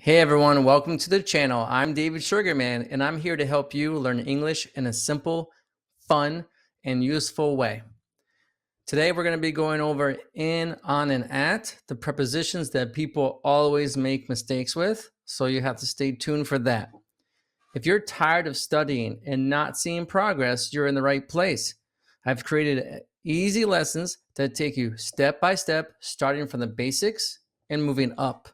Hey everyone, welcome to the channel. I'm David Sugerman and I'm here to help you learn English in a simple, fun, and useful way. Today we're going to be going over in, on, and at, the prepositions that people always make mistakes with, so you have to stay tuned for that. If you're tired of studying and not seeing progress, you're in the right place. I've created easy lessons that take you step by step, starting from the basics and moving up.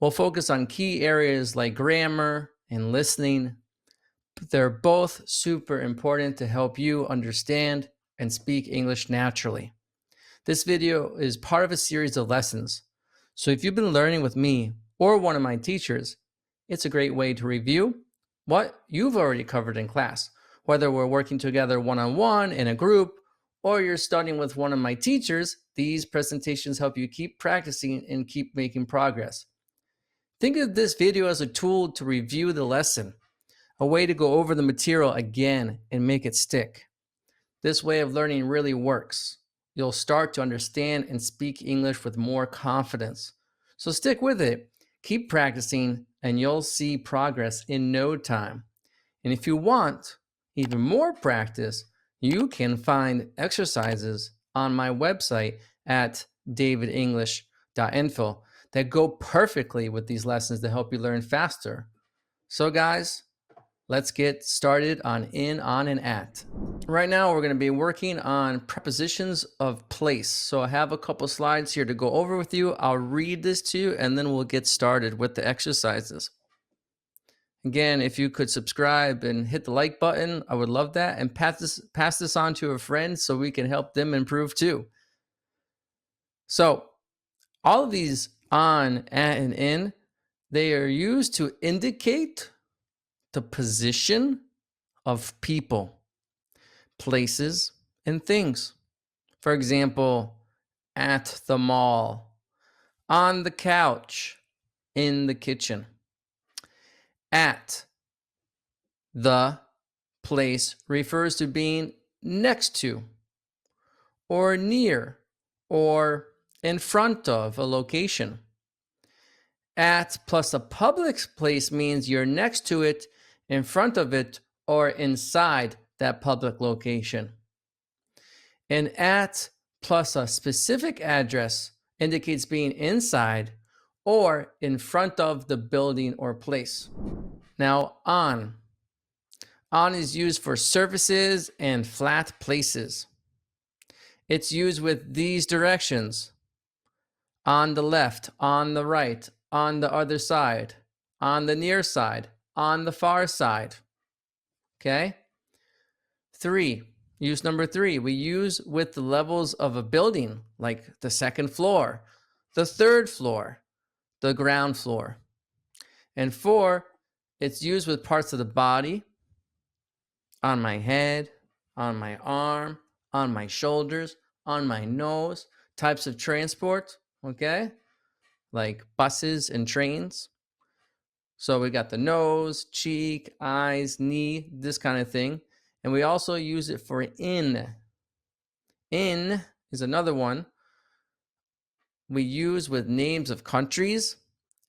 We'll focus on key areas like grammar and listening. They're both super important to help you understand and speak English naturally. This video is part of a series of lessons. So if you've been learning with me or one of my teachers, it's a great way to review what you've already covered in class. Whether we're working together one-on-one in a group or you're studying with one of my teachers, these presentations help you keep practicing and keep making progress. Think of this video as a tool to review the lesson, a way to go over the material again and make it stick. This way of learning really works. You'll start to understand and speak English with more confidence. So stick with it, keep practicing, and you'll see progress in no time. And if you want even more practice, you can find exercises on my website at davidenglish.info that go perfectly with these lessons to help you learn faster. So guys, let's get started on in, on, and at. Right now, we're going to be working on prepositions of place. So I have a couple slides here to go over with you. I'll read this to you, and then we'll get started with the exercises. Again, if you could subscribe and hit the like button, I would love that. And pass this on to a friend so we can help them improve too. So all of these on, at, and in, they are used to indicate the position of people, places, and things. For example, at the mall, on the couch, in the kitchen. At the place refers to being next to, or near, or in front of a location. At plus a public place means you're next to it, in front of it, or inside that public location. And at plus a specific address indicates being inside or in front of the building or place. Now, on. On is used for surfaces and flat places. It's used with these directions: on the left, on the right, on the other side, on the near side, on the far side. Okay? 3, use number 3. We use with the levels of a building, like the second floor, the third floor, the ground floor. And 4, it's used with parts of the body, on my head, on my arm, on my shoulders, on my nose, types of transport, okay? Like buses and trains. So we got the nose, cheek, eyes, knee, this kind of thing. And we also use it for in. In is another one we use with names of countries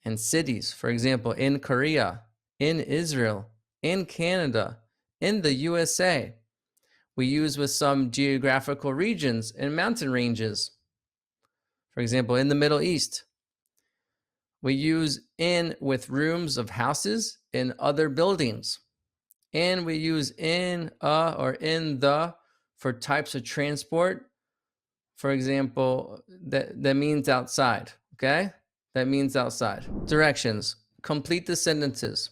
and cities. For example, in Korea, in Israel, in Canada, in the USA. We use with some geographical regions and mountain ranges. For example, in the Middle East. We use in with rooms of houses in other buildings. And we use in, or in the for types of transport. For example, that means outside, okay? That means outside. Directions. Complete the sentences.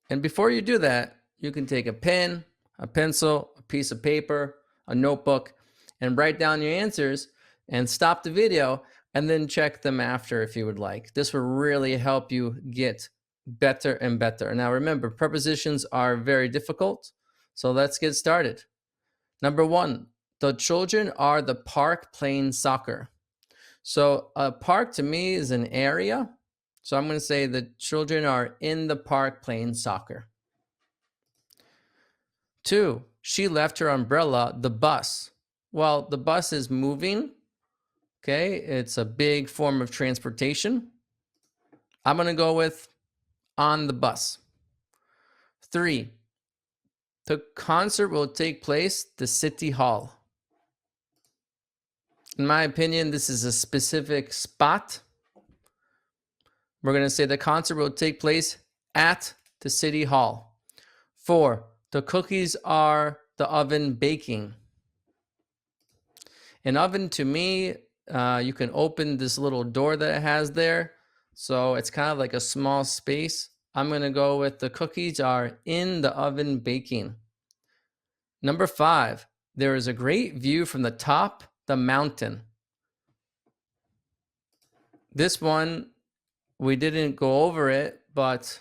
And before you do that, you can take a pen, a pencil, a piece of paper, a notebook, and write down your answers and stop the video and then check them after if you would like. This will really help you get better and better. Now remember, prepositions are very difficult, so let's get started. Number 1, the children are the park playing soccer. So a park to me is an area. So I'm going to say the children are in the park playing soccer. 2, she left her umbrella, the bus. Well, the bus is moving. Okay, it's a big form of transportation. I'm going to go with on the bus. 3, the concert will take place at the City Hall. In my opinion, this is a specific spot. We're going to say the concert will take place at the City Hall. 4, the cookies are the oven baking. An oven, to me, you can open this little door that it has there. So it's kind of like a small space. I'm going to go with the cookies are in the oven baking. Number 5, there is a great view from the top the mountain. This one, we didn't go over it, but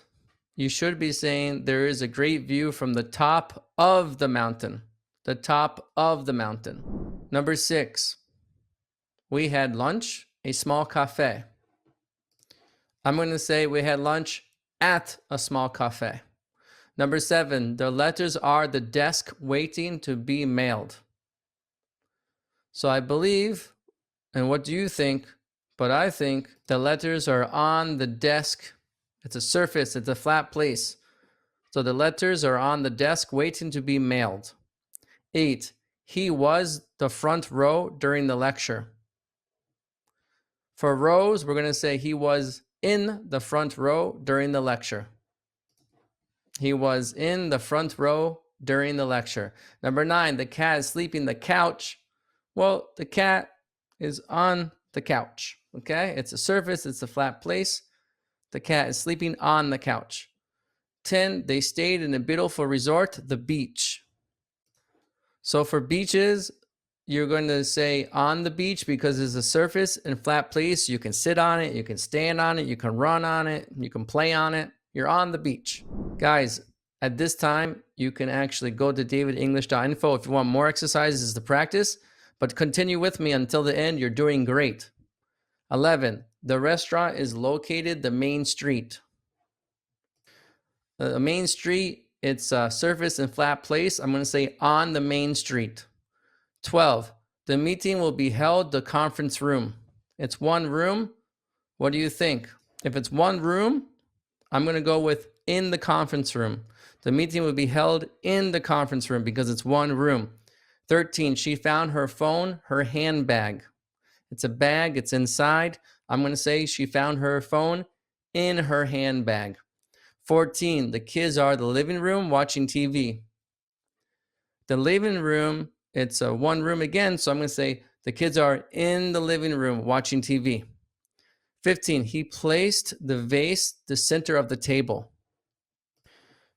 you should be saying there is a great view from the top of the mountain. The top of the mountain. Number 6, we had lunch, a small cafe. I'm going to say we had lunch at a small cafe. Number 7, the letters are the desk waiting to be mailed. So I believe, and what do you think? But I think the letters are on the desk. It's a surface, it's a flat place. So the letters are on the desk waiting to be mailed. 8, he was the front row during the lecture. For rows, we're going to say he was in the front row during the lecture. He was in the front row during the lecture. Number 9, the cat is sleeping the couch. Well, the cat is on the couch, okay? It's a surface, it's a flat place. The cat is sleeping on the couch. 10, they stayed in a beautiful resort, the beach. So for beaches, you're going to say on the beach because it's a surface and flat place. You can sit on it, you can stand on it, you can run on it, you can play on it. You're on the beach. Guys, at this time, you can actually go to davidenglish.info if you want more exercises to practice, but continue with me until the end. You're doing great. 11, the restaurant is located the main street. The main street, it's a surface and flat place. I'm going to say on the main street. 12, the meeting will be held the conference room. It's one room. What do you think? If it's one room, I'm going to go with in the conference room. The meeting will be held in the conference room because it's one room. 13, she found her phone, her handbag. It's a bag, it's inside. I'm going to say she found her phone in her handbag. 14, the kids are the living room watching TV. The living room, it's a one room again, so I'm going to say the kids are in the living room watching TV. 15, he placed the vase the center of the table.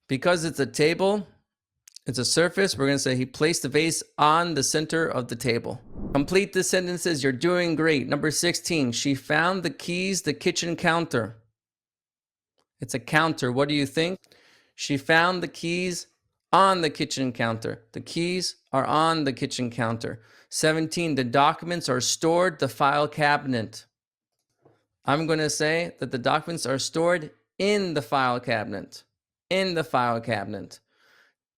Because it's a table, it's a surface, we're going to say he placed the vase on the center of the table. Complete the sentences. You're doing great. Number 16, she found the keys, the kitchen counter. It's a counter. What do you think? She found the keys on the kitchen counter. The keys are on the kitchen counter. 17, the documents are stored the file cabinet. I'm going to say that the documents are stored in the file cabinet. In the file cabinet.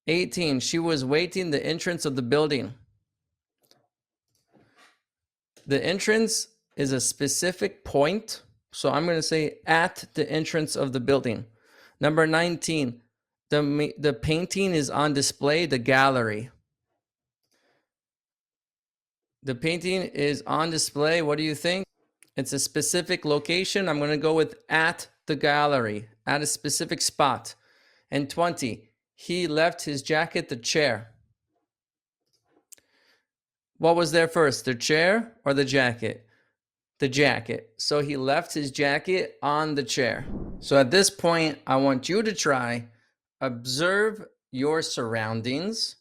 18, she was waiting the entrance of the building. The entrance is a specific point, so I'm going to say at the entrance of the building. Number 19, the painting is on display, the gallery. The painting is on display. What do you think? It's a specific location. I'm going to go with at the gallery, at a specific spot. And 20, he left his jacket, the chair. What was there first, the chair or the jacket? The jacket. So he left his jacket on the chair. So at this point, I want you to try, observe your surroundings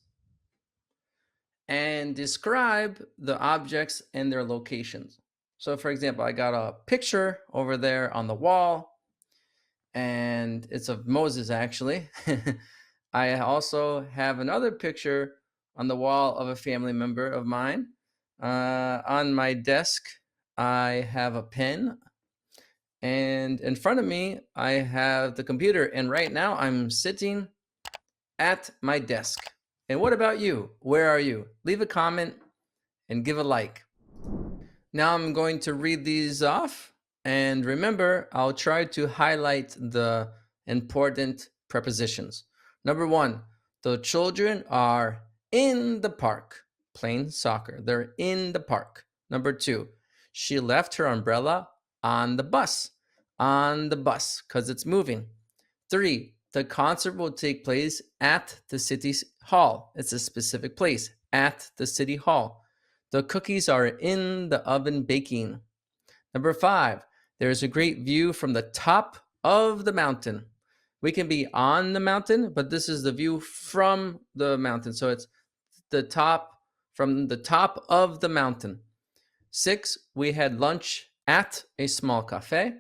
and describe the objects and their locations. So for example, I got a picture over there on the wall, and it's of Moses actually. I also have another picture on the wall of a family member of mine. On my desk, I have a pen, and in front of me, I have the computer. And right now, I'm sitting at my desk. And what about you? Where are you? Leave a comment and give a like. Now I'm going to read these off. And remember, I'll try to highlight the important prepositions. Number 1, the children are in the park playing soccer. They're in the park. Number 2, she left her umbrella on the bus. On the bus, because it's moving. 3, the concert will take place at the city hall. It's a specific place, at the city hall. The cookies are in the oven baking. Number 5, there is a great view from the top of the mountain. We can be on the mountain, but this is the view from the mountain. So it's the top, from the top of the mountain. 6, we had lunch at a small cafe.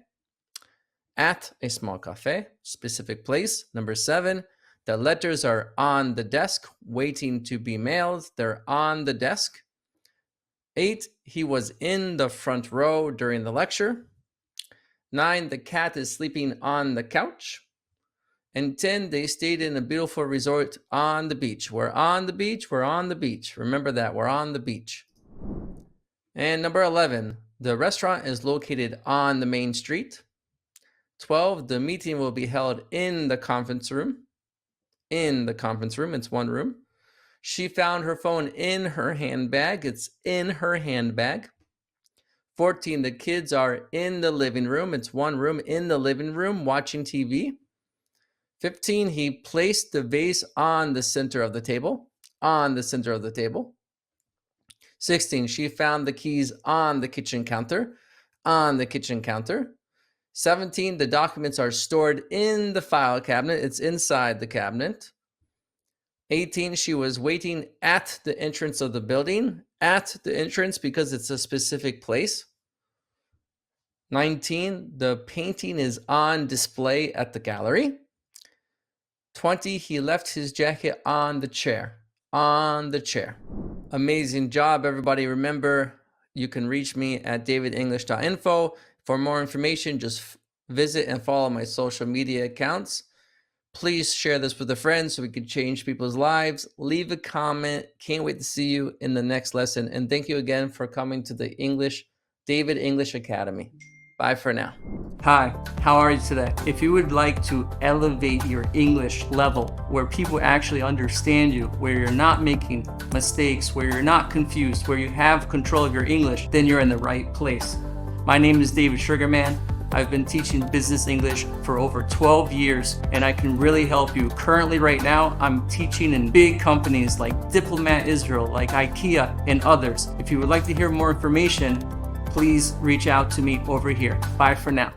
At a small cafe, specific place. Number 7, the letters are on the desk, waiting to be mailed. They're on the desk. 8, he was in the front row during the lecture. 9, the cat is sleeping on the couch. And 10, they stayed in a beautiful resort on the beach. We're on the beach, we're on the beach. Remember that, we're on the beach. And number 11, the restaurant is located on the main street. 12, the meeting will be held in the conference room. In the conference room, it's one room. She found her phone in her handbag. It's in her handbag. 14, the kids are in the living room. It's one room, in the living room, watching TV. 15, he placed the vase on the center of the table. On the center of the table. 16, she found the keys on the kitchen counter. On the kitchen counter. 17, the documents are stored in the file cabinet. It's inside the cabinet. 18, she was waiting at the entrance of the building. At the entrance because it's a specific place. 19, the painting is on display at the gallery. 20, he left his jacket on the chair. On the chair. Amazing job, everybody. Remember, you can reach me at davidenglish.info. For more information, just visit and follow my social media accounts. Please share this with a friend so we can change people's lives. Leave a comment. Can't wait to see you in the next lesson. And thank you again for coming to the David English Academy. Bye for now. Hi, how are you today? If you would like to elevate your English level where people actually understand you, where you're not making mistakes, where you're not confused, where you have control of your English, then you're in the right place. My name is David Sugerman. I've been teaching business English for over 12 years, and I can really help you. Currently, right now, I'm teaching in big companies like Diplomat Israel, like IKEA, and others. If you would like to hear more information, please reach out to me over here. Bye for now.